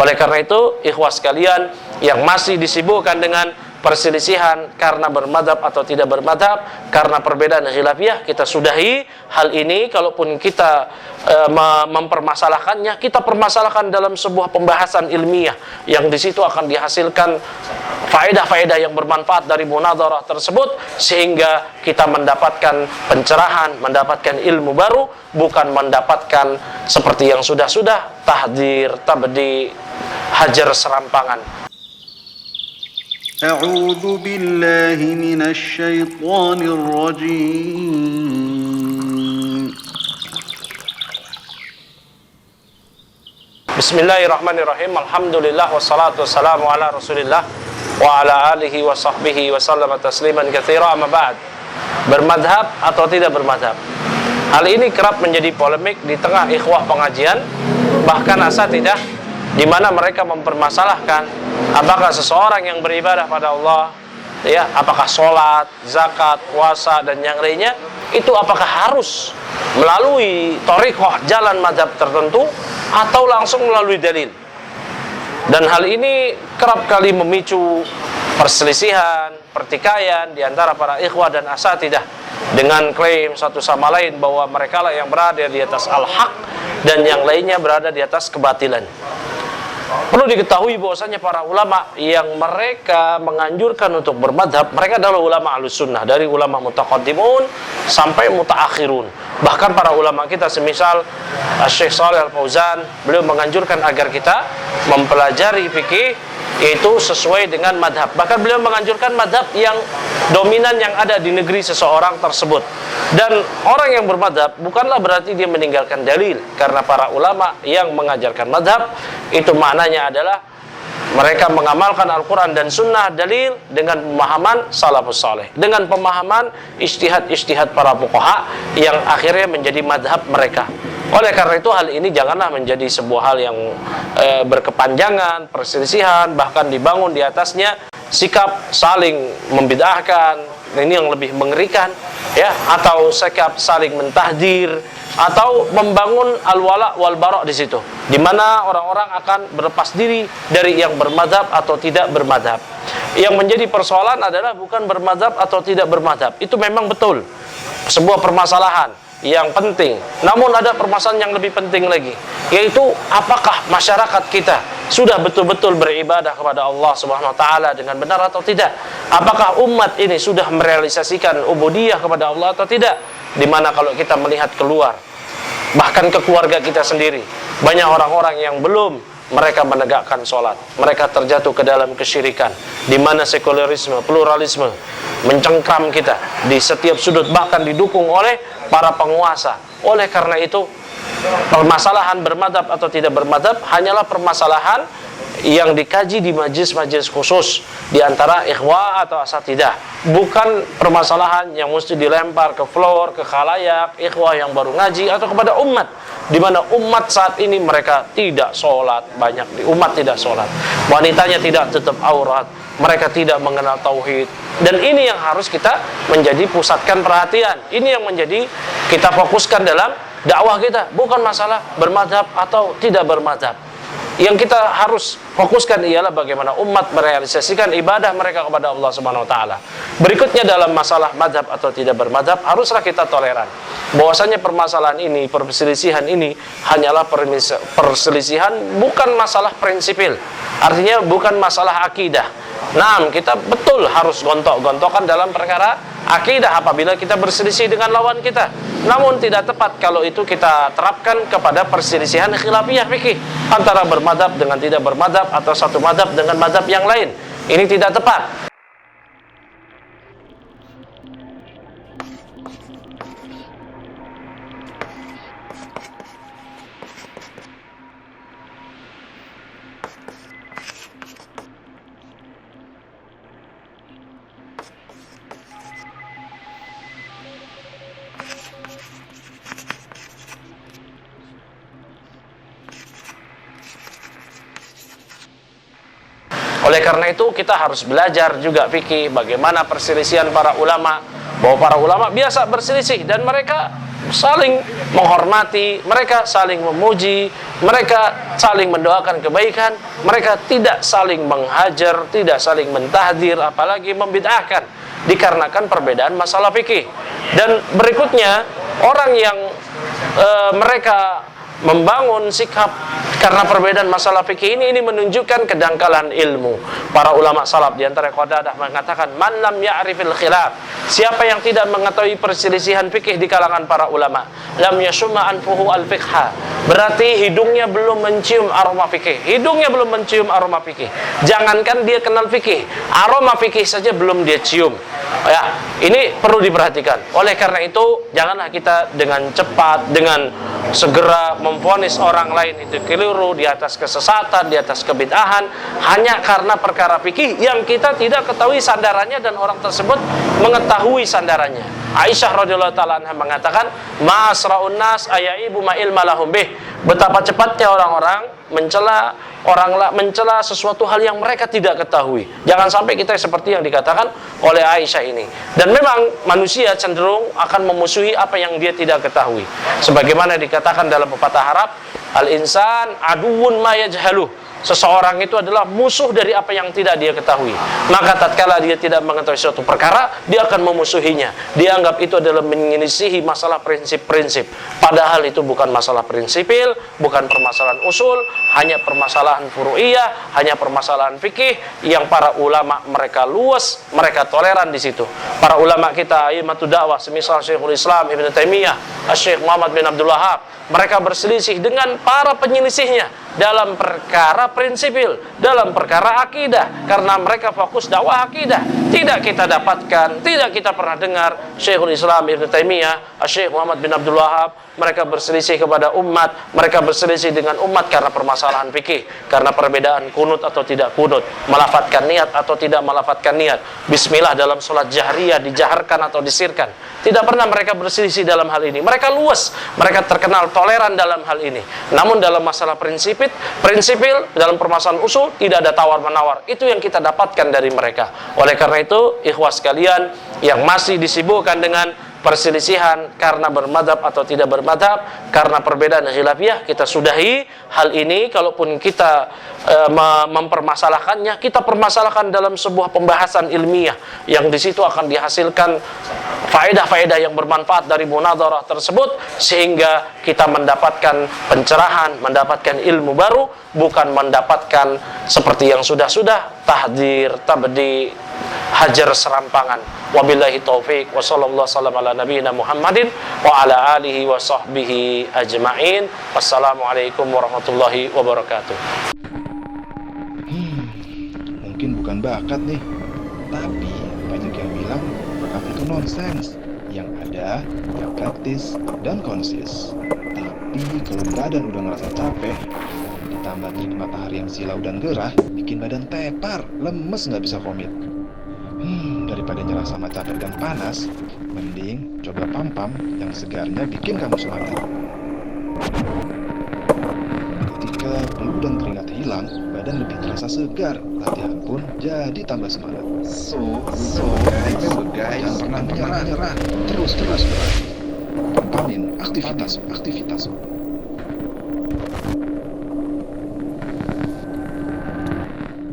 Oleh karena itu, ikhwah sekalian yang masih disibukkan dengan perselisihan karena bermadhab atau tidak bermadhab, karena perbedaan khilafiyah, kita sudahi hal ini. Kalaupun kita mempermasalahkannya, kita permasalahkan dalam sebuah pembahasan ilmiah yang di situ akan dihasilkan faedah-faedah yang bermanfaat dari munadharah tersebut, sehingga kita mendapatkan pencerahan, mendapatkan ilmu baru, bukan mendapatkan seperti yang sudah-sudah, tahdir, tabdi, hajar serampangan. أعوذ بالله من الشيطان الرجيم Bismillahirrahmanirrahim. Alhamdulillah wassalatu wassalamu ala Rasulillah wa ala alihi wa sahbihi wa sallama tasliman katsira, amma ba'd. Bermadhab atau tidak bermadhab, hal ini kerap menjadi polemik di tengah ikhwah pengajian, bahkan asatidah, di mana mereka mempermasalahkan apakah seseorang yang beribadah pada Allah, ya, apakah sholat, zakat, puasa dan yang lainnya, itu apakah harus melalui thariqah jalan madhab tertentu atau langsung melalui dalil. Dan hal ini kerap kali memicu perselisihan, pertikaian di antara para ikhwah dan asatidah, dengan klaim satu sama lain bahwa mereka lah yang berada di atas al-haq dan yang lainnya berada di atas kebatilan. Perlu diketahui bahwasanya para ulama yang mereka menganjurkan untuk bermadhab, mereka adalah ulama ahlus sunnah, dari ulama mutaqaddimun sampai mutaakhirun. Bahkan para ulama kita semisal Syekh Shalih Al-Fauzan, beliau menganjurkan agar kita mempelajari fikih itu sesuai dengan madhab. Bahkan beliau menganjurkan madhab yang dominan yang ada di negeri seseorang tersebut. Dan orang yang bermadhab bukanlah berarti dia meninggalkan dalil, karena para ulama yang mengajarkan madhab itu maknanya adalah mereka mengamalkan Al-Quran dan Sunnah dalil dengan pemahaman salafus saleh, dengan pemahaman ijtihad-ijtihad para fuqaha yang akhirnya menjadi madhab mereka. Oleh karena itu hal ini janganlah menjadi sebuah hal yang berkepanjangan, perselisihan, bahkan dibangun di atasnya sikap saling membid'ahkan, ini yang lebih mengerikan, ya, atau sikap saling mentahdir, atau membangun al-wala wal bara di situ, di mana orang-orang akan berlepas diri dari yang bermadhab atau tidak bermadhab. Yang menjadi persoalan adalah bukan bermadhab atau tidak bermadhab, itu memang betul sebuah permasalahan yang penting. Namun ada permasalahan yang lebih penting lagi, yaitu apakah masyarakat kita sudah betul-betul beribadah kepada Allah Subhanahu wa taala dengan benar atau tidak? Apakah umat ini sudah merealisasikan ubudiyah kepada Allah atau tidak? Dimana kalau kita melihat keluar, bahkan ke keluarga kita sendiri, banyak orang-orang yang belum mereka menegakkan sholat, mereka terjatuh ke dalam kesyirikan, di mana sekularisme, pluralisme mencengkram kita di setiap sudut, bahkan didukung oleh para penguasa. Oleh karena itu, permasalahan bermadhab atau tidak bermadhab hanyalah permasalahan yang dikaji di majlis-majlis khusus di antara ikhwah atau asatidah, bukan permasalahan yang mesti dilempar ke floor, ke khalayak ikhwah yang baru ngaji atau kepada umat, di mana umat saat ini mereka tidak sholat, banyak di umat tidak sholat, wanitanya tidak tutup aurat, mereka tidak mengenal tauhid. Dan ini yang harus kita menjadi pusatkan perhatian, ini yang menjadi kita fokuskan dalam dakwah kita, bukan masalah bermadhab atau tidak bermadhab. Yang kita harus fokuskan ialah bagaimana umat merealisasikan ibadah mereka kepada Allah Subhanahu wa taala. Berikutnya, dalam masalah madhab atau tidak bermadhab, haruslah kita toleran bahwasanya permasalahan ini, perselisihan ini hanyalah perselisihan, bukan masalah prinsipil. Artinya bukan masalah akidah. Nah, kita betul harus gontok-gontokan dalam perkara akidah apabila kita berselisih dengan lawan kita. Namun tidak tepat kalau itu kita terapkan kepada perselisihan khilafiyah fikih antara bermadhab dengan tidak bermadhab atau satu madhab dengan madhab yang lain. Ini tidak tepat. Oleh karena itu kita harus belajar juga fikih, bagaimana perselisihan para ulama, bahwa para ulama biasa berselisih dan mereka saling menghormati, mereka saling memuji, mereka saling mendoakan kebaikan, mereka tidak saling menghajar, tidak saling mentahdir, apalagi membid'ahkan, dikarenakan perbedaan masalah fikih. Dan berikutnya, orang yang mereka membangun sikap karena perbedaan masalah fikih ini menunjukkan kedangkalan ilmu. Para ulama salaf di antara Qatadah mengatakan, man lam ya'rifil khilaf, siapa yang tidak mengetahui perselisihan fikih di kalangan para ulama, lam yashumma anfuhu al-fiqha, berarti hidungnya belum mencium aroma fikih. Hidungnya belum mencium aroma fikih. Jangankan dia kenal fikih, aroma fikih saja belum dia cium. Ya, ini perlu diperhatikan. Oleh karena itu, janganlah kita dengan cepat, dengan segera memvonis orang lain itu keliru, di atas kesesatan, di atas kebid'ahan, hanya karena perkara fikih yang kita tidak ketahui sandarannya dan orang tersebut mengetahui sandarannya. Aisyah radhiyallahu taala anha mengatakan, "Ma'asra'un nas ayaibu ma ilma lahum bih." Betapa cepatnya orang-orang mencela sesuatu hal yang mereka tidak ketahui. Jangan sampai kita seperti yang dikatakan oleh Aisyah ini. Dan memang manusia cenderung akan memusuhi apa yang dia tidak ketahui. Sebagaimana dikatakan dalam pepatah Arab, al-insan aduwwun ma yajhaluh. Seseorang itu adalah musuh dari apa yang tidak dia ketahui. Maka tatkala dia tidak mengetahui suatu perkara, dia akan memusuhinya. Dia anggap itu adalah menyelisihi masalah prinsip-prinsip. Padahal itu bukan masalah prinsipil, bukan permasalahan usul, hanya permasalahan furu'iyah, hanya permasalahan fikih yang para ulama mereka luas, mereka toleran di situ. Para ulama kita, a'immatud dakwah, semisal Syekhul Islam Ibnu Taimiyah, Syekh Muhammad bin Abdul Wahhab, mereka berselisih dengan para penyelisihnya dalam perkara prinsipil, dalam perkara akidah, karena mereka fokus dakwah akidah. Tidak kita dapatkan, tidak kita pernah dengar Syekhul Islam Ibnu Taimiyah, Syekh Muhammad bin Abdul Wahhab mereka berselisih kepada umat, mereka berselisih dengan umat karena permasalahan fikih, karena perbedaan kunut atau tidak kunut, melafatkan niat atau tidak melafatkan niat, bismillah dalam sholat jahriyah dijaharkan atau disirkan. Tidak pernah mereka berselisih dalam hal ini. Mereka luas, mereka terkenal toleran dalam hal ini. Namun dalam masalah prinsipil, dalam permasalahan usul tidak ada tawar-menawar. Itu yang kita dapatkan dari mereka. Oleh karena itu, ikhwah sekalian yang masih disibukkan dengan perselisihan karena bermadhab atau tidak bermadhab, karena perbedaan khilafiyah, kita sudahi hal ini. Kalaupun kita mempermasalahkannya, kita permasalahkan dalam sebuah pembahasan ilmiah yang di situ akan dihasilkan faedah-faedah yang bermanfaat dari munadharah tersebut, sehingga kita mendapatkan pencerahan, mendapatkan ilmu baru, bukan mendapatkan seperti yang sudah-sudah, tahdir, tabdi, hajar serampangan. Wabillahi taufik wa sallallahu wasallam ala nabiyina Muhammadin wa ala alihi wa sahbihi ajma'in. Wassalamualaikum warahmatullahi wabarakatuh. Mungkin bukan bakat nih, tapi banyak yang bilang bakat itu nonsens. Yang ada yang praktis dan konsis. Tapi kalau badan udah ngerasa capek, ditambah dingin matahari yang silau dan gerah, bikin badan tepar, lemes nggak bisa komit. Daripada nyerah sama capek dan panas, mending coba pam-pam yang segarnya bikin kamu semangat. Ketika debu dan keringat hilang, badan lebih terasa segar, latihan pun jadi tambah semangat. So guys, jangan pernah menyerah, terus pam-pamin aktivitas.